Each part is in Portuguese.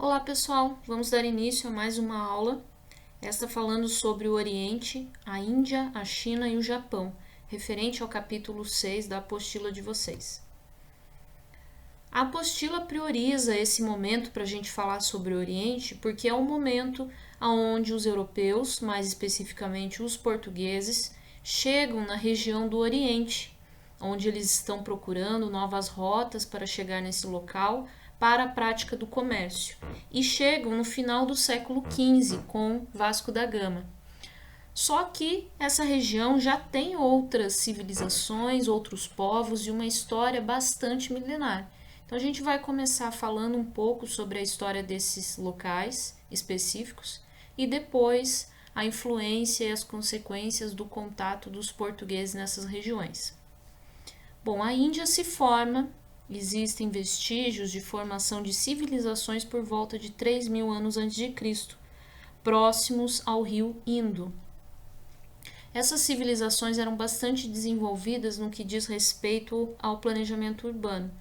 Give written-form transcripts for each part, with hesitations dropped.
Olá pessoal, vamos dar início a mais uma aula, esta falando sobre o Oriente, a Índia, a China e o Japão, referente ao capítulo 6 da apostila de vocês. A apostila prioriza esse momento para a gente falar sobre o Oriente, porque é o momento onde os europeus, mais especificamente os portugueses, chegam na região do Oriente, onde eles estão procurando novas rotas para chegar nesse local para a prática do comércio, e chegam no final do século XV com Vasco da Gama. Só que essa região já tem outras civilizações, outros povos e uma história bastante milenar. Então a gente vai começar falando um pouco sobre a história desses locais específicos e depois a influência e as consequências do contato dos portugueses nessas regiões. Bom, a Índia se forma, existem vestígios de formação de civilizações por volta de 3.000 anos antes de Cristo, próximos ao rio Indo. Essas civilizações eram bastante desenvolvidas no que diz respeito ao planejamento urbano.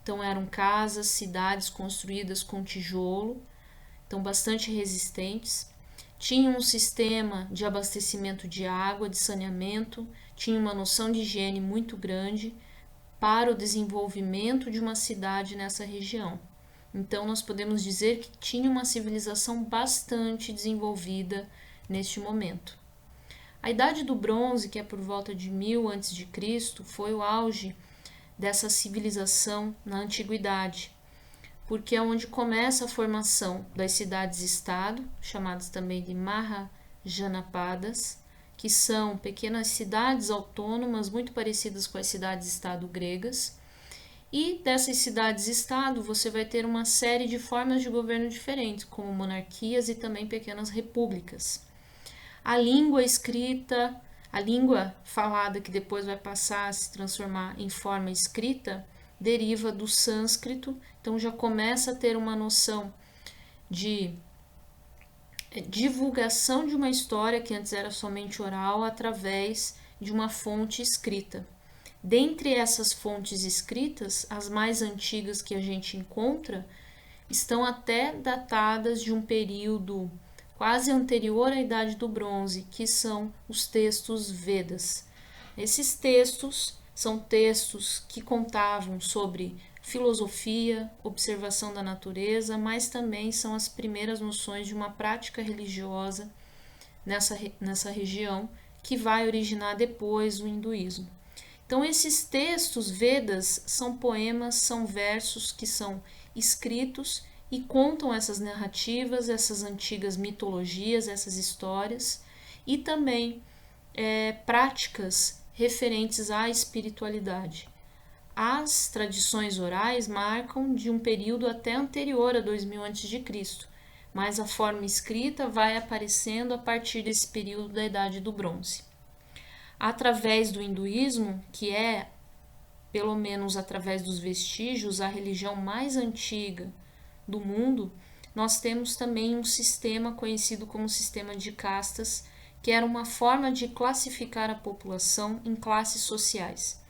Então eram casas, cidades construídas com tijolo, então bastante resistentes. Tinham um sistema de abastecimento de água, de saneamento, tinha uma noção de higiene muito grande para o desenvolvimento de uma cidade nessa região. Então nós podemos dizer que tinha uma civilização bastante desenvolvida neste momento. A Idade do Bronze, que é por volta de 1000 a.C., foi o auge dessa civilização na antiguidade, porque é onde começa a formação das cidades-estado, chamadas também de Mahajanapadas, que são pequenas cidades autônomas muito parecidas com as cidades-estado gregas. E dessas cidades-estado você vai ter uma série de formas de governo diferentes, como monarquias e também pequenas repúblicas. A língua escrita, a língua falada que depois vai passar a se transformar em forma escrita, deriva do sânscrito, então já começa a ter uma noção de divulgação de uma história que antes era somente oral através de uma fonte escrita. Dentre essas fontes escritas, as mais antigas que a gente encontra estão até datadas de um período quase anterior à Idade do Bronze, que são os textos Vedas. Esses textos são textos que contavam sobre filosofia, observação da natureza, mas também são as primeiras noções de uma prática religiosa nessa região, que vai originar depois o hinduísmo. Então, esses textos Vedas são poemas, são versos que são escritos e contam essas narrativas, essas antigas mitologias, essas histórias e também práticas referentes à espiritualidade. As tradições orais marcam de um período até anterior a 2000 a.C., mas a forma escrita vai aparecendo a partir desse período da Idade do Bronze. Através do hinduísmo, que é, pelo menos através dos vestígios, a religião mais antiga do mundo, nós temos também um sistema conhecido como sistema de castas, que era uma forma de classificar a população em classes sociais.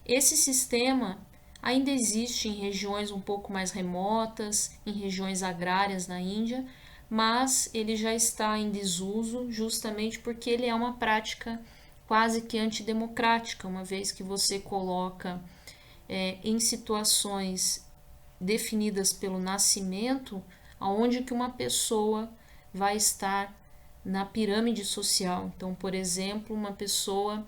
Esse sistema ainda existe em regiões um pouco mais remotas, em regiões agrárias na Índia, mas ele já está em desuso justamente porque ele é uma prática quase que antidemocrática, uma vez que você coloca em situações definidas pelo nascimento, aonde que uma pessoa vai estar na pirâmide social. Então, por exemplo, uma pessoa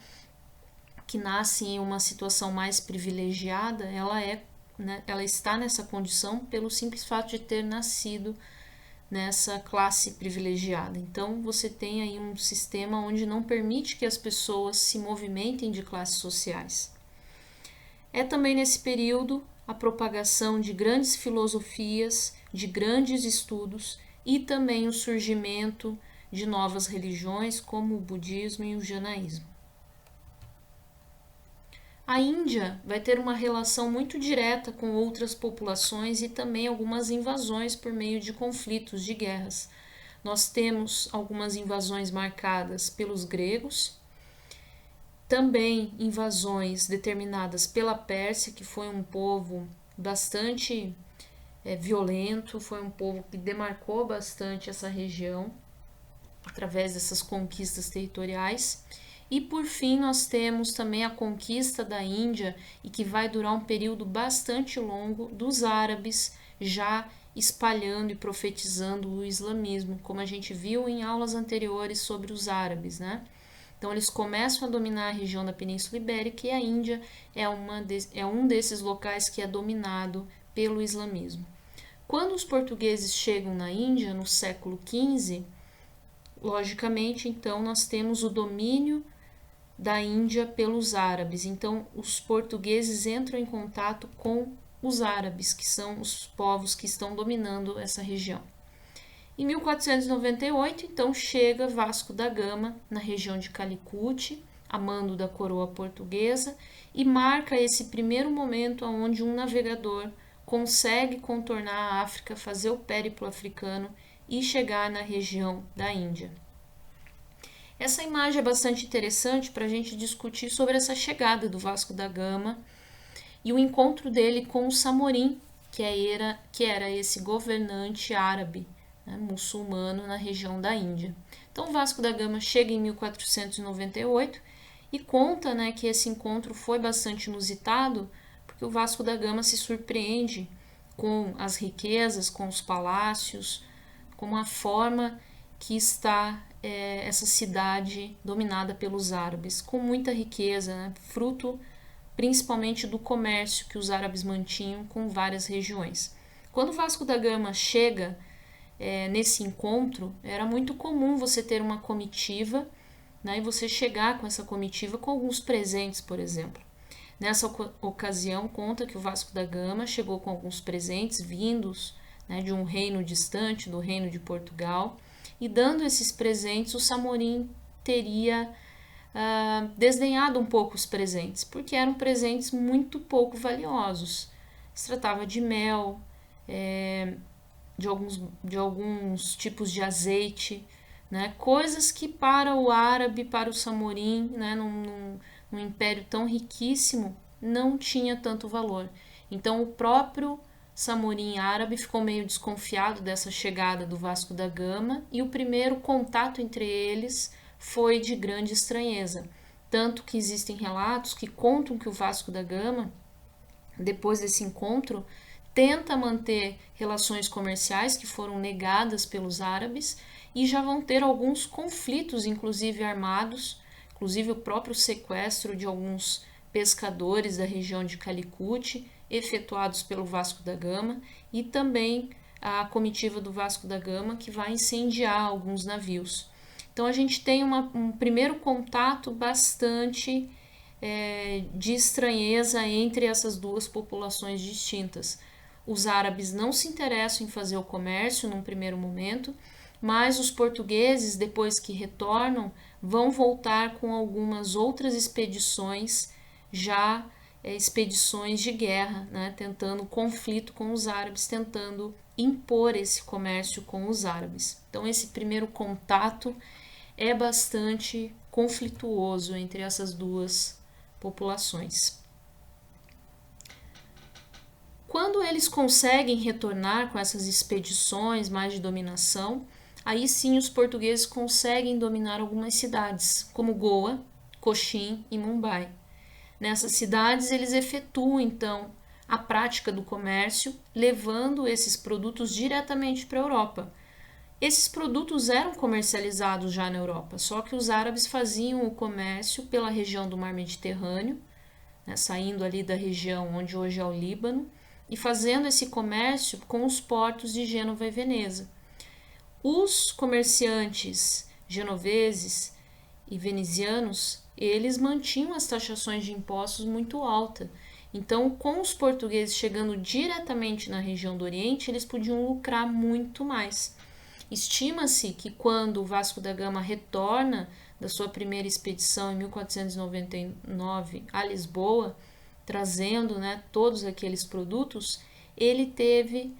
que nasce em uma situação mais privilegiada, ela está nessa condição pelo simples fato de ter nascido nessa classe privilegiada. Então, você tem aí um sistema onde não permite que as pessoas se movimentem de classes sociais. É também nesse período a propagação de grandes filosofias, de grandes estudos e também o surgimento de novas religiões como o budismo e o janaísmo. A Índia vai ter uma relação muito direta com outras populações e também algumas invasões por meio de conflitos, de guerras. Nós temos algumas invasões marcadas pelos gregos, também invasões determinadas pela Pérsia, que foi um povo bastante violento, foi um povo que demarcou bastante essa região através dessas conquistas territoriais. E por fim nós temos também a conquista da Índia, e que vai durar um período bastante longo, dos árabes já espalhando e profetizando o islamismo, como a gente viu em aulas anteriores sobre os árabes, né? Então eles começam a dominar a região da Península Ibérica, e a Índia é um desses locais que é dominado pelo islamismo. Quando os portugueses chegam na Índia, no século XV, logicamente, então, nós temos o domínio da Índia pelos árabes. Então, os portugueses entram em contato com os árabes, que são os povos que estão dominando essa região. Em 1498, então, chega Vasco da Gama na região de Calicut, a mando da coroa portuguesa, e marca esse primeiro momento onde um navegador consegue contornar a África, fazer o périplo africano e chegar na região da Índia. Essa imagem é bastante interessante para a gente discutir sobre essa chegada do Vasco da Gama e o encontro dele com o Samorim, que era esse governante árabe, né, muçulmano na região da Índia. Então, Vasco da Gama chega em 1498 e conta, né, que esse encontro foi bastante inusitado, porque o Vasco da Gama se surpreende com as riquezas, com os palácios, com a forma que está essa cidade dominada pelos árabes, com muita riqueza, né, fruto principalmente do comércio que os árabes mantinham com várias regiões. Quando Vasco da Gama chega nesse encontro, era muito comum você ter uma comitiva, né, e você chegar com essa comitiva com alguns presentes, por exemplo. Nessa ocasião, conta que o Vasco da Gama chegou com alguns presentes vindos, né, de um reino distante, do reino de Portugal, e dando esses presentes, o Samorim teria desdenhado um pouco os presentes, porque eram presentes muito pouco valiosos. Se tratava de mel, de alguns tipos de azeite, né, coisas que para o árabe, para o Samorim, né, num império tão riquíssimo, não tinha tanto valor. Então o próprio Samorim árabe ficou meio desconfiado dessa chegada do Vasco da Gama, e o primeiro contato entre eles foi de grande estranheza. Tanto que existem relatos que contam que o Vasco da Gama, depois desse encontro, tenta manter relações comerciais que foram negadas pelos árabes, e já vão ter alguns conflitos, inclusive armados, inclusive o próprio sequestro de alguns pescadores da região de Calicut, efetuados pelo Vasco da Gama, e também a comitiva do Vasco da Gama, que vai incendiar alguns navios. Então a gente tem um primeiro contato bastante de estranheza entre essas duas populações distintas. Os árabes não se interessam em fazer o comércio num primeiro momento, mas os portugueses, depois que retornam, vão voltar com algumas outras expedições, já expedições de guerra, né, tentando conflito com os árabes, tentando impor esse comércio com os árabes. Então esse primeiro contato é bastante conflituoso entre essas duas populações. Quando eles conseguem retornar com essas expedições mais de dominação, aí sim os portugueses conseguem dominar algumas cidades, como Goa, Cochin e Mumbai. Nessas cidades eles efetuam então a prática do comércio, levando esses produtos diretamente para a Europa. Esses produtos eram comercializados já na Europa, só que os árabes faziam o comércio pela região do Mar Mediterrâneo, né, saindo ali da região onde hoje é o Líbano, e fazendo esse comércio com os portos de Gênova e Veneza. Os comerciantes genoveses e venezianos, eles mantinham as taxações de impostos muito altas. Então, com os portugueses chegando diretamente na região do Oriente, eles podiam lucrar muito mais. Estima-se que quando o Vasco da Gama retorna da sua primeira expedição em 1499 a Lisboa, trazendo, né, todos aqueles produtos, ele teve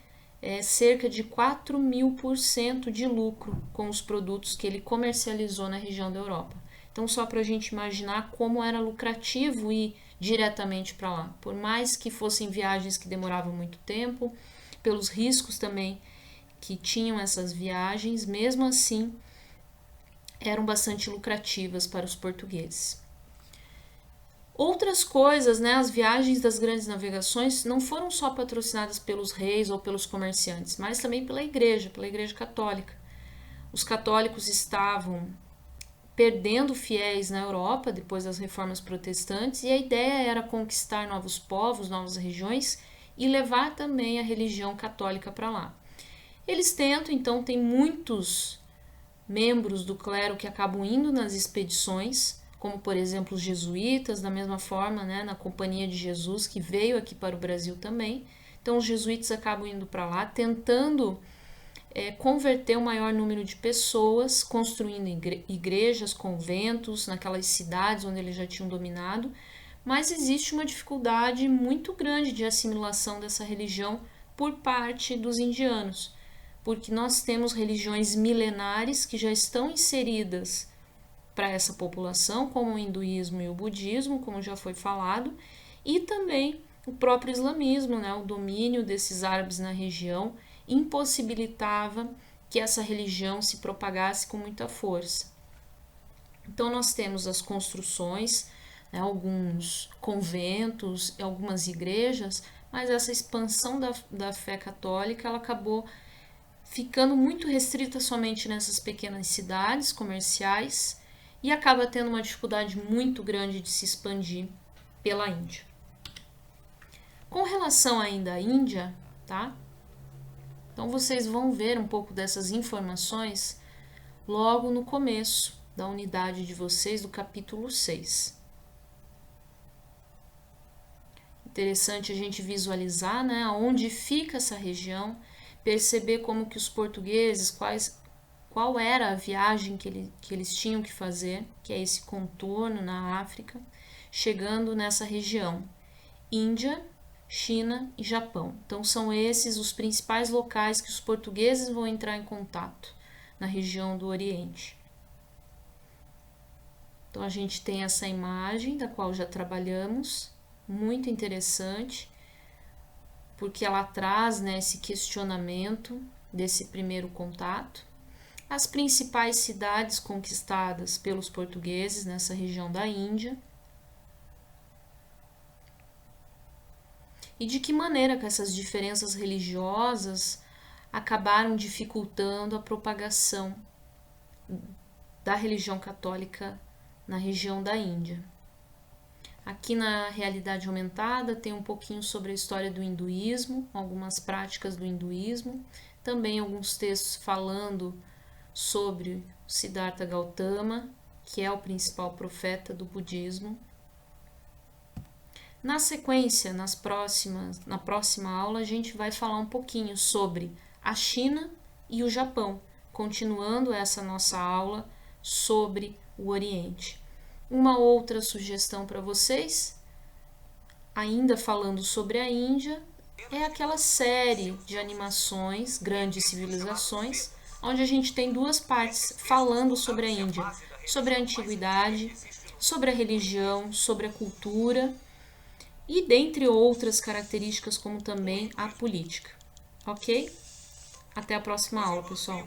cerca de 4.000% de lucro com os produtos que ele comercializou na região da Europa. Então, só para a gente imaginar como era lucrativo ir diretamente para lá. Por mais que fossem viagens que demoravam muito tempo, pelos riscos também que tinham essas viagens, mesmo assim eram bastante lucrativas para os portugueses. Outras coisas, né, as viagens das grandes navegações não foram só patrocinadas pelos reis ou pelos comerciantes, mas também pela Igreja Católica. Os católicos estavam perdendo fiéis na Europa depois das reformas protestantes, e a ideia era conquistar novos povos, novas regiões e levar também a religião católica para lá. Eles tentam, então, tem muitos membros do clero que acabam indo nas expedições, como por exemplo os jesuítas, da mesma forma, né, na Companhia de Jesus, que veio aqui para o Brasil também. Então os jesuítas acabam indo para lá, tentando converter o maior número de pessoas, construindo igrejas, conventos, naquelas cidades onde eles já tinham dominado, mas existe uma dificuldade muito grande de assimilação dessa religião por parte dos indianos, porque nós temos religiões milenares que já estão inseridas para essa população, como o hinduísmo e o budismo, como já foi falado, e também o próprio islamismo, né? O domínio desses árabes na região impossibilitava que essa religião se propagasse com muita força. Então nós temos as construções, né, alguns conventos, algumas igrejas, mas essa expansão da fé católica ela acabou ficando muito restrita somente nessas pequenas cidades comerciais e acaba tendo uma dificuldade muito grande de se expandir pela Índia. Com relação ainda à Índia, tá? Então vocês vão ver um pouco dessas informações logo no começo da unidade de vocês, do capítulo 6. Interessante a gente visualizar, né, onde fica essa região, perceber como que os portugueses, qual era a viagem que eles tinham que fazer, que é esse contorno na África, chegando nessa região, Índia, China e Japão. Então são esses os principais locais que os portugueses vão entrar em contato na região do Oriente. Então a gente tem essa imagem da qual já trabalhamos, muito interessante, porque ela traz, né, esse questionamento desse primeiro contato. As principais cidades conquistadas pelos portugueses nessa região da Índia. E de que maneira que essas diferenças religiosas acabaram dificultando a propagação da religião católica na região da Índia. Aqui na realidade aumentada tem um pouquinho sobre a história do hinduísmo, algumas práticas do hinduísmo, também alguns textos falando sobre Siddhartha Gautama, que é o principal profeta do budismo. Na sequência, na próxima aula, a gente vai falar um pouquinho sobre a China e o Japão, continuando essa nossa aula sobre o Oriente. Uma outra sugestão para vocês, ainda falando sobre a Índia, é aquela série de animações, Grandes Civilizações, onde a gente tem duas partes falando sobre a Índia, sobre a antiguidade, sobre a religião, sobre a cultura, e dentre outras características como também a política. Ok? Até a próxima aula, pessoal.